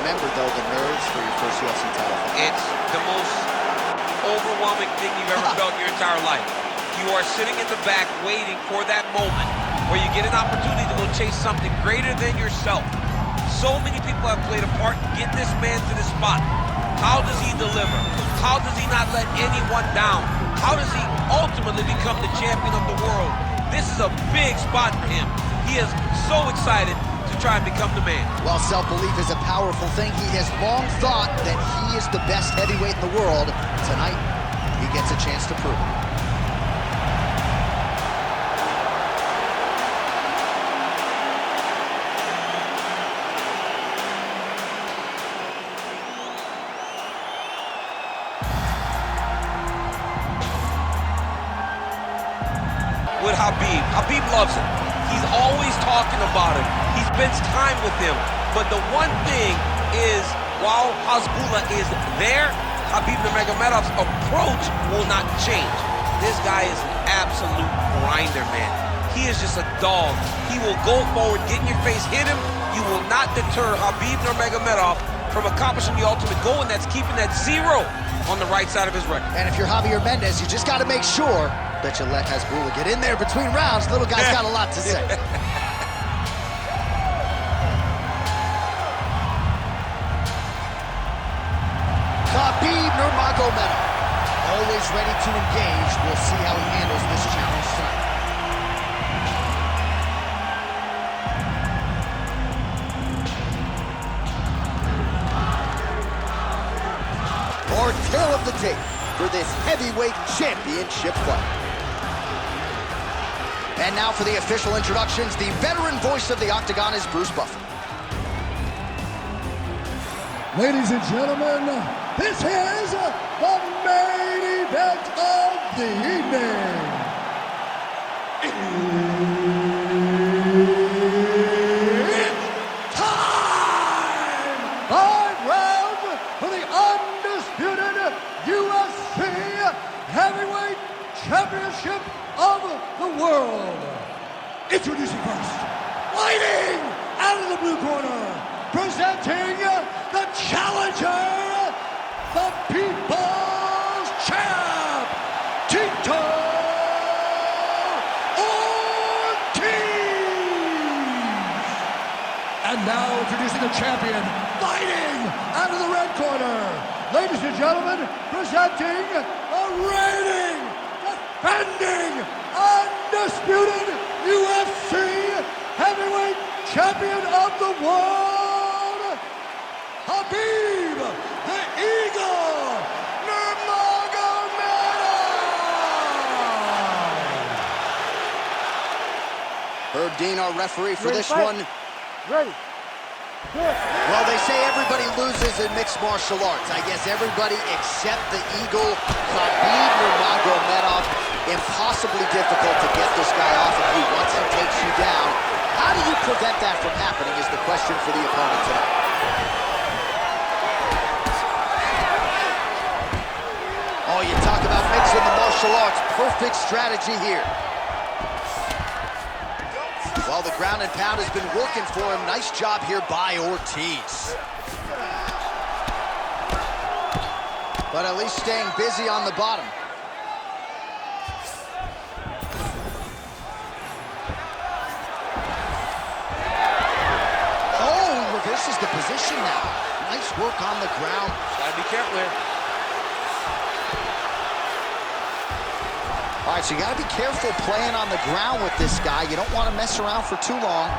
remember, though, the nerves for your first UFC title fight? It's the most overwhelming thing you've ever felt in your entire life. You are sitting in the back waiting for that moment where you get an opportunity to go chase something greater than yourself. So many people have played a part in getting this man to this spot. How does he deliver? How does he not let anyone down? How does he ultimately become the champion of the world? This is a big spot for him. He is so excited to try and become the man. While self-belief is a powerful thing, he has long thought that he is the best heavyweight in the world. Tonight, he gets a chance to prove it. With Khabib loves him. He's always talking about him. He spends time with him. But the one thing is, while Hasbulla is there, Khabib Nurmagomedov's approach will not change. This guy is an absolute grinder, man. He is just a dog. He will go forward, get in your face, hit him. You will not deter Khabib Nurmagomedov from accomplishing the ultimate goal, and that's keeping that 0 on the right side of his record. And if you're Javier Mendez, you just got to make sure that you let Hasbulla get in there between rounds. Little guy's got a lot to say. Khabib Nurmagomedov, always ready to engage. We'll see how he handles this challenge tonight. Our tale of the tape for this heavyweight championship fight. And now for the official introductions, the veteran voice of the Octagon is Bruce Buffer. Ladies and gentlemen, this is the main event of the evening. It's time! 5 rounds for the undisputed UFC Heavyweight Championship of the world. Introducing first, fighting out of the blue corner, presenting the challenger, the People's Champ, Tito Ortiz. And now introducing the champion, fighting out of the red corner. Ladies and gentlemen, presenting the reigning, defending, undisputed UFC Heavyweight Champion of the world, Khabib the Eagle Nurmagomedov. Herb Dean, our referee for this one. Ready. Well, they say everybody loses in mixed martial arts. I guess everybody except the Eagle, Khabib Nurmagomedov. Impossibly difficult to get this guy off if he once he takes you down. How do you prevent that from happening is the question for the opponent tonight. Oh, you talk about mixing the martial arts. Perfect strategy here. Well, the ground and pound has been working for him. Nice job here by Ortiz. But at least staying busy on the bottom. Oh, he reverses the position now. Nice work on the ground. Gotta be careful here. All right, so you got to be careful playing on the ground with this guy. You don't want to mess around for too long.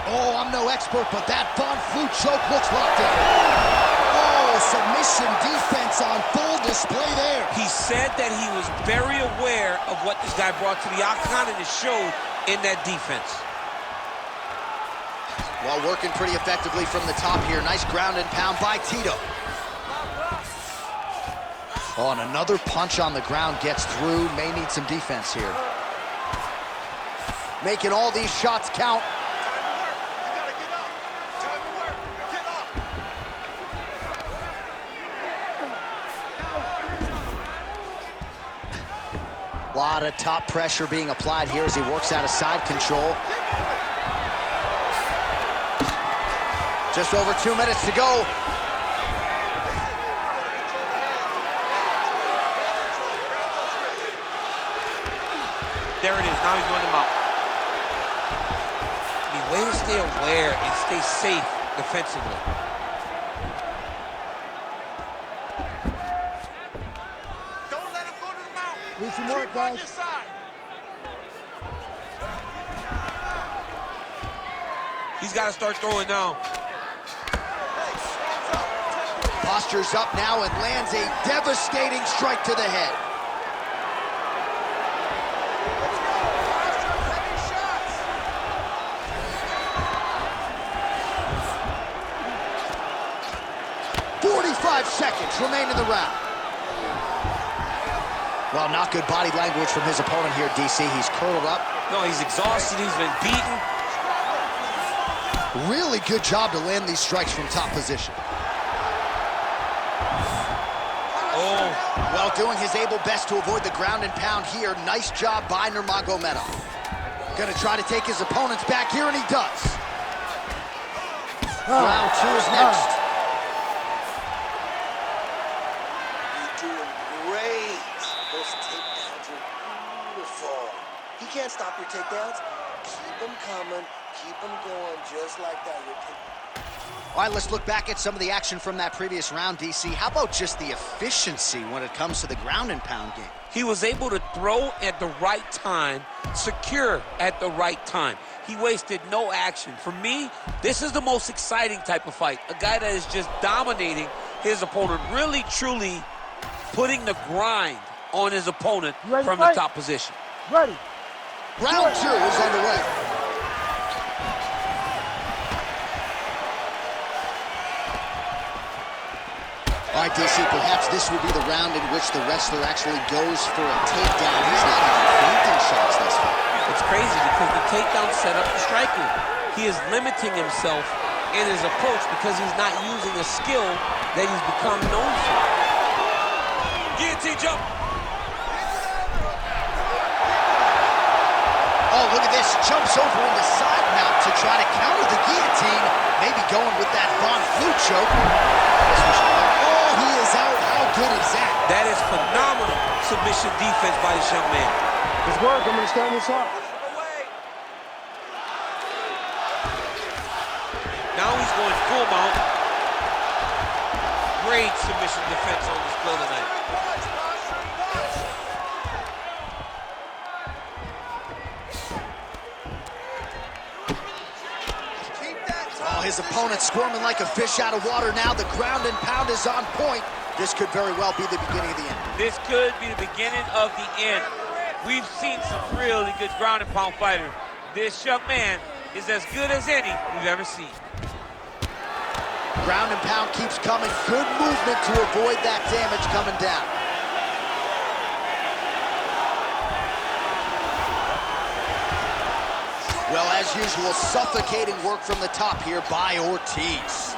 Oh, I'm no expert, but that Von Flue choke looks locked in. Oh, submission defense on full display there. He said that he was very aware of what this guy brought to the octagon, and it showed in that defense. Well, working pretty effectively from the top here. Nice ground and pound by Tito. Oh, and another punch on the ground gets through. May need some defense here. Making all these shots count. A lot of top pressure being applied here as he works out of side control. Just over 2 minutes to go. There it is, now he's running him out. I mean, way to stay aware and stay safe defensively. Don't let him go to the mount. Do some work, guys. He's got to start throwing now. Postures up now and lands a devastating strike to the head. Seconds remain in the round. Well, not good body language from his opponent here, DC. He's curled up. No, he's exhausted. He's been beaten. Really good job to land these strikes from top position. Oh. Well, doing his able best to avoid the ground and pound here. Nice job by Nurmagomedov. Gonna try to take his opponents back here, and he does. Round 2 is next. Can't stop your takedowns. Keep them coming. Keep them going just like that. All right, let's look back at some of the action from that previous round, DC. How about just the efficiency when it comes to the ground and pound game? He was able to throw at the right time, secure at the right time. He wasted no action. For me, this is the most exciting type of fight. A guy that is just dominating his opponent, really, truly putting the grind on his opponent from the top position. Ready. Round 2 is underway. All right, DC, perhaps this would be the round in which the wrestler actually goes for a takedown. He's not even feinting shots thus far. It's crazy because the takedown set up the striking. He is limiting himself in his approach because he's not using a skill that he's become known for. Guillotine jump. Oh, look at this. Jumps over into side mount to try to counter the guillotine. Maybe going with that Von Flue choke. Oh, he is out. How good is that? That is phenomenal submission defense by this young man. It's work. I'm going to stand this up. Now he's going full mount. Great submission defense on display tonight. His opponent squirming like a fish out of water now. The ground and pound is on point. This could very well be the beginning of the end. This could be the beginning of the end. We've seen some really good ground and pound fighters. This young man is as good as any we've ever seen. Ground and pound keeps coming. Good movement to avoid that damage coming down. Well, as usual, suffocating work from the top here by Ortiz.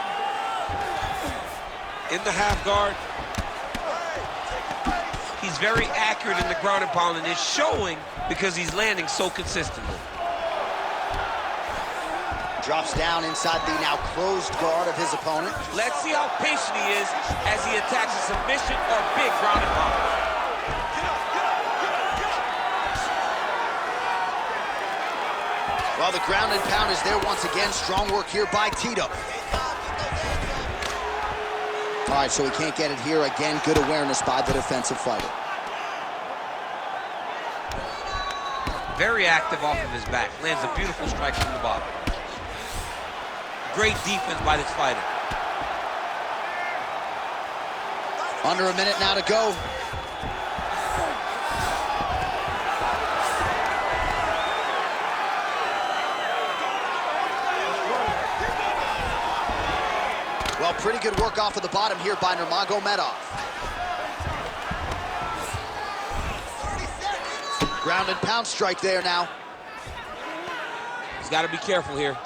In the half guard. He's very accurate in the ground and pound, and it's showing because he's landing so consistently. Drops down inside the now closed guard of his opponent. Let's see how patient he is as he attacks a submission or big ground and pound. Well, the ground and pound is there once again. Strong work here by Tito. All right, so he can't get it here. Again, good awareness by the defensive fighter. Very active off of his back. Lands a beautiful strike from the bottom. Great defense by this fighter. Under a minute now to go. Well, pretty good work off of the bottom here by Nurmagomedov. Ground and pound strike there now. He's got to be careful here.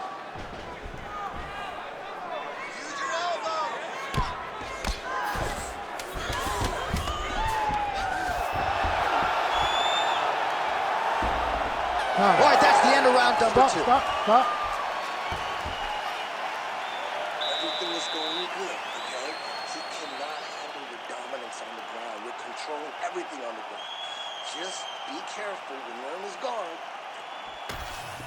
All right, that's the end of round number 2. Stop. everything on the ground. Just be careful when you're on his guard.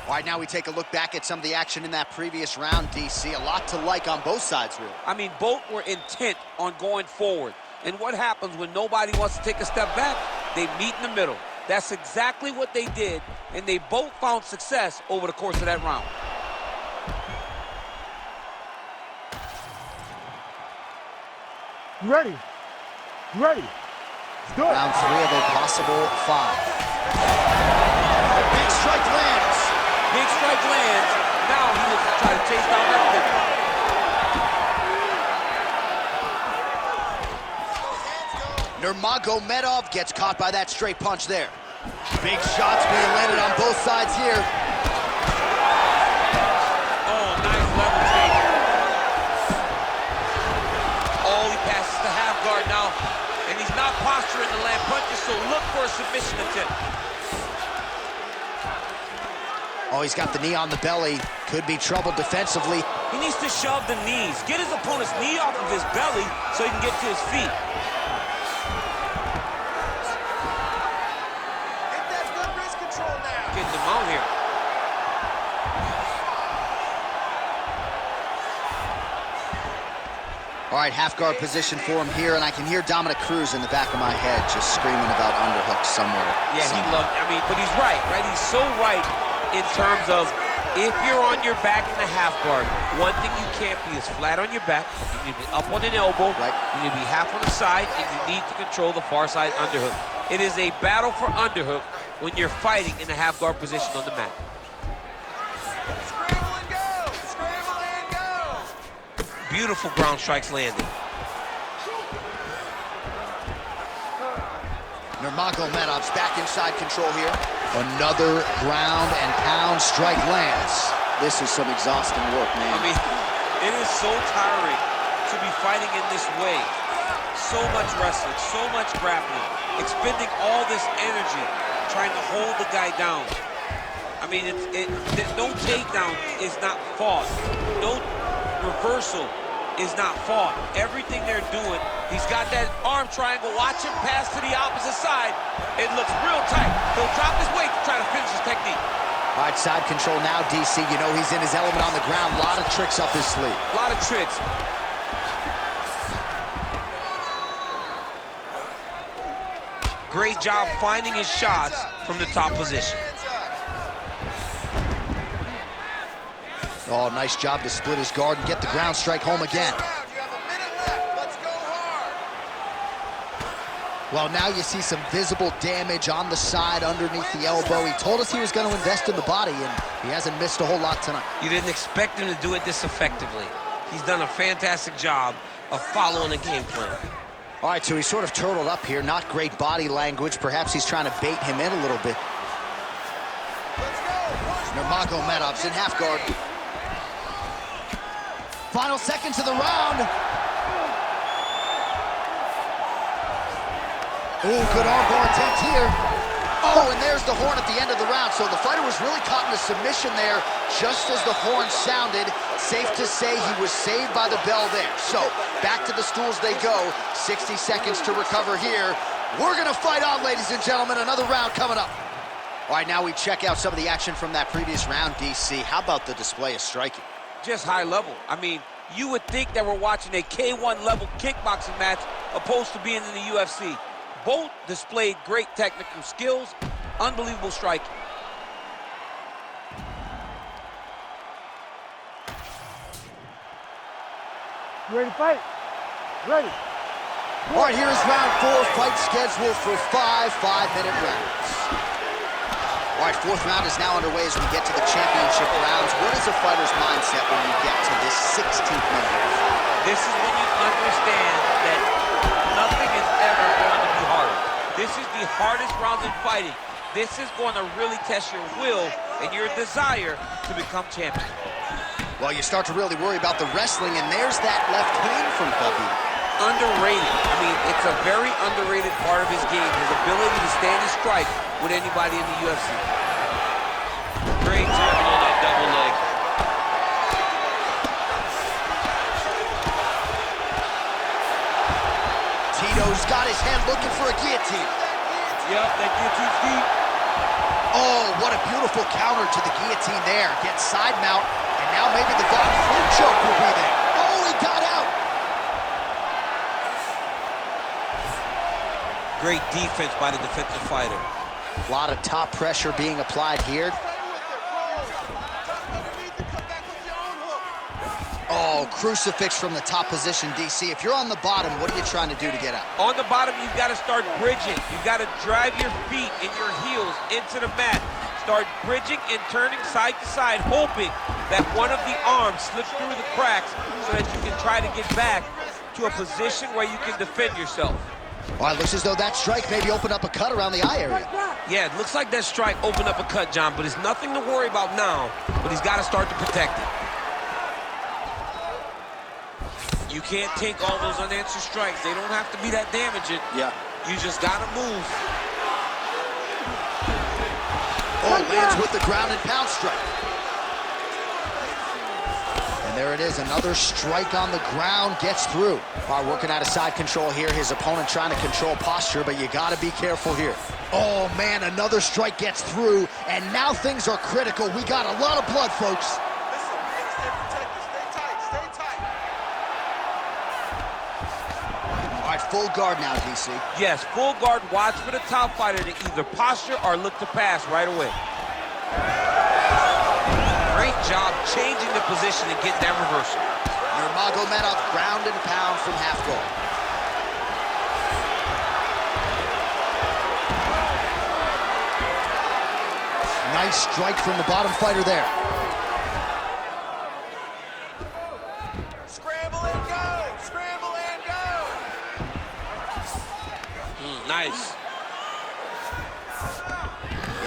All right, now we take a look back at some of the action in that previous round, DC. A lot to like on both sides, really. I mean, both were intent on going forward. And what happens when nobody wants to take a step back? They meet in the middle. That's exactly what they did, and they both found success over the course of that round. You ready? You ready? Let's do it. Round 3 of a possible 5. Big strike lands. Big strike lands. Now he looks to try to chase down that victory. Nurmagomedov gets caught by that straight punch there. Big shots being landed on both sides here. Oh, nice level change. Oh, he passes the half guard now. And he's not posturing to land punches, so look for a submission attempt. Oh, he's got the knee on the belly. Could be trouble defensively. He needs to shove the knees. Get his opponent's knee off of his belly so he can get to his feet. Getting them out here. All right, half guard position for him here, and I can hear Dominic Cruz in the back of my head just screaming about underhook somewhere. Yeah, he loved, I mean, but he's right? He's so right in terms of if you're on your back in the half guard, one thing you can't be is flat on your back. You need to be up on an elbow. Right. You need to be half on the side, and you need to control the far side underhook. It is a battle for underhook when you're fighting in the half guard position on the mat. Scramble and go! Scramble and go! Beautiful ground strikes landing. Nurmagomedov's back inside control here. Another ground and pound strike lands. This is some exhausting work, man. I mean, it is so tiring to be fighting in this way. So much wrestling, so much grappling, expending all this energy trying to hold the guy down. I mean, no takedown is not fought. No reversal is not fought. Everything they're doing, he's got that arm triangle. Watch him pass to the opposite side. It looks real tight. He'll drop his weight to try to finish his technique. All right, side control now, DC. You know he's in his element on the ground. A lot of tricks up his sleeve. A lot of tricks. Great job finding his shots from the top position. Oh, nice job to split his guard and get the ground strike home again. Well, now you see some visible damage on the side underneath the elbow. He told us he was going to invest in the body, and he hasn't missed a whole lot tonight. You didn't expect him to do it this effectively. He's done a fantastic job of following the game plan. All right, so he's sort of turtled up here. Not great body language. Perhaps he's trying to bait him in a little bit. Nurmagomedov's in half guard. Final seconds of the round. Ooh, good armbar attempt here. Oh, and there's the horn at the end of the round. So the fighter was really caught in a submission there just as the horn sounded. Safe to say he was saved by the bell there. So back to the stools they go. 60 seconds to recover here. We're going to fight on, ladies and gentlemen. Another round coming up. All right, now we check out some of the action from that previous round, DC. How about the display of striking? Just high level. I mean, you would think that we're watching a K1 level kickboxing match opposed to being in the UFC. Both displayed great technical skills, unbelievable striking. You ready to fight? Ready. All right, here is round 4, fight scheduled for 5 5-minute rounds. All right, 4th round is now underway as we get to the championship rounds. What is a fighter's mindset when you get to this 16th minute? This is when you understand that nothing is ever going to be harder. This is the hardest round in fighting. This is going to really test your will and your desire to become champion. Well, you start to really worry about the wrestling, and there's that left hand from Khabib. Underrated. I mean, it's a very underrated part of his game, his ability to stand and strike with anybody in the UFC. Great timing on that double leg. Tito's got his and looking for a guillotine. Yep, that guillotine's deep. Oh, what a beautiful counter to the guillotine there. Gets side mount, and now maybe the Von Flip choke will be there. Oh, he got out. Great defense by the defensive fighter. A lot of top pressure being applied here. Oh, crucifix from the top position, DC. If you're on the bottom, what are you trying to do to get out? On the bottom, you've got to start bridging. You've got to drive your feet and your heels into the mat. Start bridging and turning side to side, hoping that one of the arms slips through the cracks so that you can try to get back to a position where you can defend yourself. Well, it looks as though that strike maybe opened up a cut around the eye area. Yeah, it looks like that strike opened up a cut, John, but it's nothing to worry about now, but he's got to start to protect it. You can't take all those unanswered strikes. They don't have to be that damaging. Yeah. You just got to move. Oh, lands with the ground and pound strike. And there it is, another strike on the ground, gets through. Working out of side control here, his opponent trying to control posture, but you got to be careful here. Oh, man, another strike gets through, and now things are critical. We got a lot of blood, folks. All right, full guard now, DC. Yes, full guard. Watch for the top fighter to either posture or look to pass right away. Great job changing the position and getting that reversal. Nurmagomedov ground and pound from half guard. Nice strike from the bottom fighter there. Scramble and go! Scramble and go! Nice.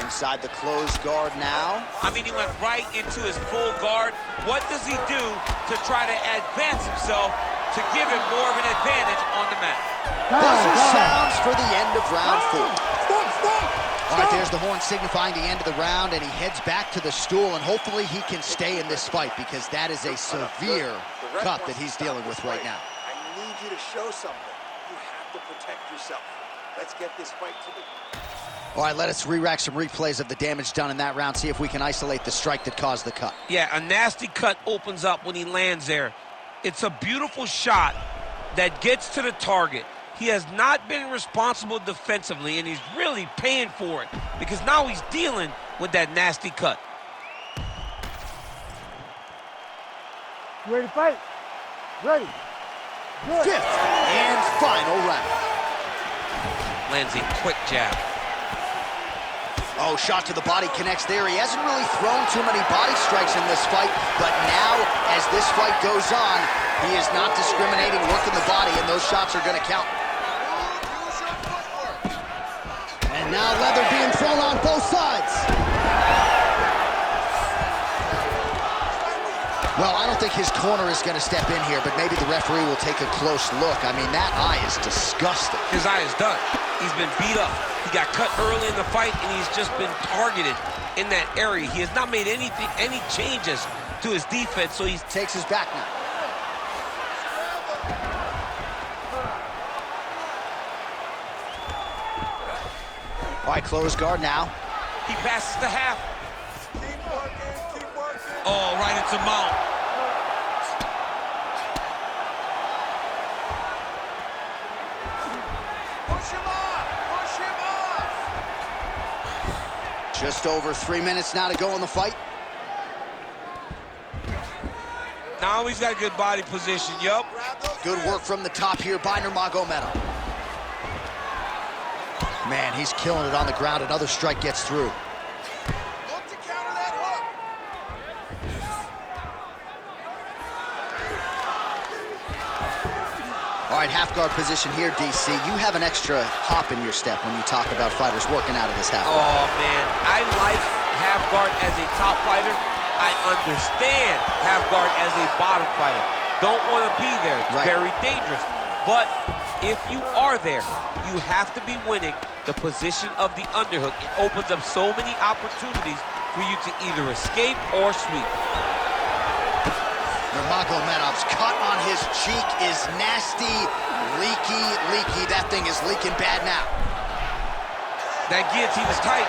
Inside the closed guard now. I mean, he went right into his full guard. What does he do to try to advance himself to give him more of an advantage on the mat? Buzzer sounds for the end of round 4. All right, there's the horn signifying the end of the round, and he heads back to the stool, and hopefully he can stay in this fight because that is a severe cut that he's dealing with right now. I need you to show something. You have to protect yourself. Let's get this fight to the... All right, let us re-rack some replays of the damage done in that round, see if we can isolate the strike that caused the cut. Yeah, a nasty cut opens up when he lands there. It's a beautiful shot that gets to the target. He has not been responsible defensively, and he's really paying for it because now he's dealing with that nasty cut. You ready to fight? Ready. Good. 5th and final round. Lands a quick jab. Oh, shot to the body connects there. He hasn't really thrown too many body strikes in this fight, but now, as this fight goes on, he is not discriminating, working the body, and those shots are going to count. And now leather being thrown on both sides. Well, I don't think his corner is going to step in here, but maybe the referee will take a close look. I mean, that eye is disgusting. His eye is done. He's been beat up. He got cut early in the fight, and he's just been targeted in that area. He has not made any changes to his defense, so he takes his back now. All right, close guard now. He passes the half. Keep working. Oh, right into mount. Push him off! Push him off! Just over 3 minutes now to go in the fight. Now he's got a good body position, yup. Good work from the top here by Nurmagomedov. Man, he's killing it on the ground. Another strike gets through. Look to counter that hook. All right, half guard position here, DC. You have an extra hop in your step when you talk about fighters working out of this half guard. Oh, man. I like half guard as a top fighter. I understand half guard as a bottom fighter. Don't want to be there. It's very dangerous. But if you are there, you have to be winning the position of the underhook. It opens up so many opportunities for you to either escape or sweep. Nurmagomedov's cut on his cheek is nasty, leaky. That thing is leaking bad now. That guillotine is tight.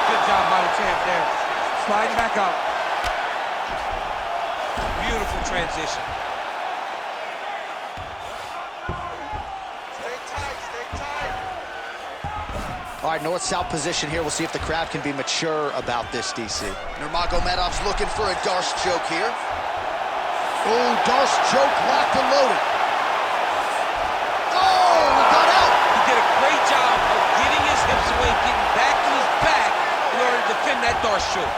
Good job by the champ there. Sliding back out. Beautiful transition. Stay tight, stay tight. All right, north-south position here. We'll see if the crowd can be mature about this, DC. Nurmagomedov's looking for a Darce choke here. Oh, Darce choke locked and loaded. Oh, he got out. He did a great job of getting his hips away, getting back to his back in order to defend that Darce choke.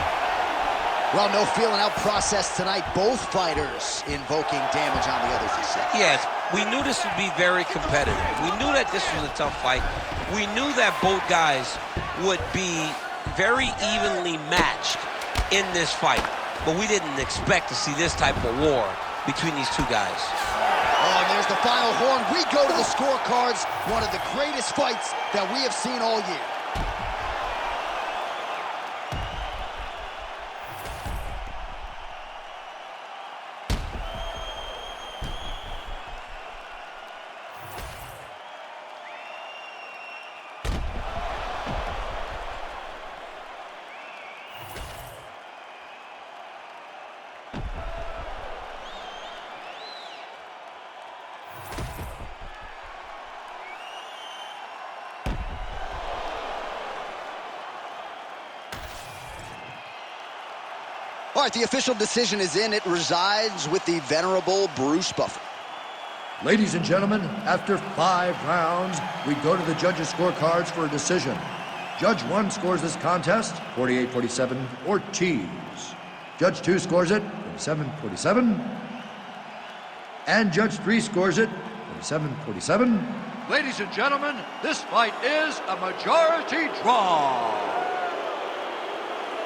Well, no feeling out process tonight. Both fighters invoking damage on the others, he said. Yes, we knew this would be very competitive. We knew that this was a tough fight. We knew that both guys would be very evenly matched in this fight. But we didn't expect to see this type of war between these two guys. Oh, and there's the final horn. We go to the scorecards. One of the greatest fights that we have seen all year. All right, the official decision is in. It resides with the venerable Bruce Buffer. Ladies and gentlemen, after 5 rounds, we go to the judges' scorecards for a decision. Judge 1 scores this contest, 48-47, Ortiz. Judge 2 scores it, 47-47. And Judge 3 scores it, 47-47. Ladies and gentlemen, this fight is a majority draw.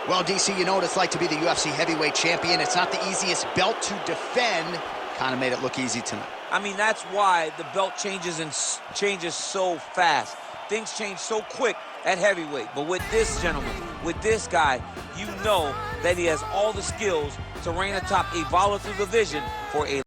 Well, DC, you know what it's like to be the UFC heavyweight champion. It's not the easiest belt to defend. Kind of made it look easy tonight. I mean, that's why the belt changes so fast. Things change so quick at heavyweight. But with this gentleman, with this guy, you know that he has all the skills to reign atop a volatile division for a